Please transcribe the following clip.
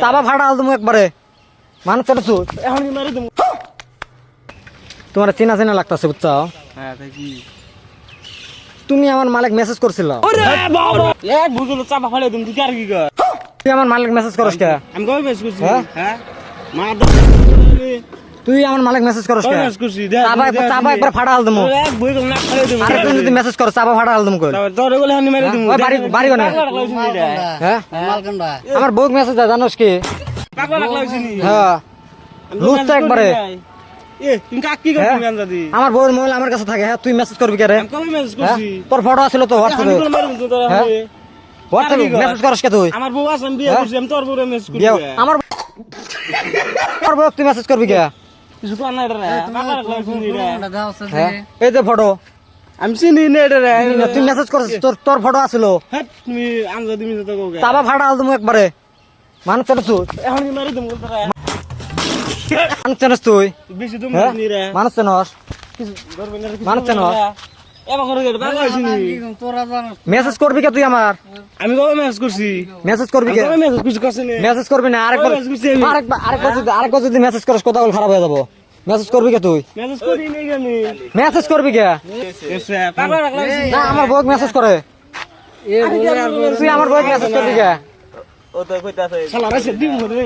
চাবা ভাড়া আল তুমি একবারে মানুষ চলেছো এখন মারি দেবো। তোমার চেনা চেনা লাগতেছে বুঝছো? হ্যাঁ তাই কি? তুমি আমার মালিক মেসেজ করছিল। এক ভুল চাপা ফালে তুমি, তুই কি আর কি কর? তুই আমার মালিক মেসেজ করস কে? আমি কবে মেসেজ করছি? হ্যাঁ? হ্যাঁ মা তুই আমার মালিক মেসেজ করস কে? মেসেজ করছি চাবা একবার ফাড়া আল দেবো। এক বই না ফালে দেবো। আরে তুই যদি মেসেজ করস চাবা ফাড়া আল দেবো কই? তোর বলে আমি মারি দেবো। ওই বাড়ি কোনে? হ্যাঁ আমার বউক মেসেজ দেয় জানোস কি? পাগলা লাগলা হইছিস নি? হ্যাঁ লুজ তো একবারে। এ তুমি কাক কি করছিস গান্দাদি? আমার বউর মোবাইল আমার কাছে থাকে। হ্যাঁ তুই মেসেজ করবি কে রে? আমি কবে মেসেজ হ্যাঁ? করছি? তোর ফটো আছিল তো আমি হোয়াটসঅ্যাপে। কোন মারি দেবো তোর? হ্যাঁ? হোয়াটসঅ্যাপে মেসেজ করস কে তুই? আমার বউ আছে, আমি বিয়ে করছি, আমি তোর বউরে মেসেজ করছি। আমার বউ তুই মেসেজ করবি কে? কিছু তো না রে, পাগলা লাগলা হইছিস নি রে? হ্যাঁ এই যে ফটো আমি চিনি না রে রে। তুই মেসেজ করছিস, তোর ফটো আছিল। হ্যাঁ তুমি আনজা দিমি তো কোকে। চাবা ভাড়া আল দেবো একবারে মানুষ চলেছো এখন মারি দেবো তোরা। মানুষ চেনস তুই? বেশি তুমি হ্যাঁ নি রে। মানুষ চেনস মানুষ চেনস এবার করে গেল পাগলা হইছিস নি? মেসেজ করবি কে তুই আমার? আমি কবে মেসেজ করছি? মেসেজ করবি আমি কে? কবে মেসেজ করছি কসে নি? মেসেজ করবি না আরেকবার মেসেজ করছি আমি। আরেকবার যদি মেসেজ করিস কথা বল খারাপ হয়ে যাবো। মেসেজ করবি কে তুই? মেসেজ করি নাই আমি। মেসেজ করবি কে? এসে পাগলা লাগলা হইছিস। না আমার বউকে মেসেজ করে। তুই আমার বউকে মেসেজ করবি কে? ও তো কইতাছে শালা রাইছে দিমু রে।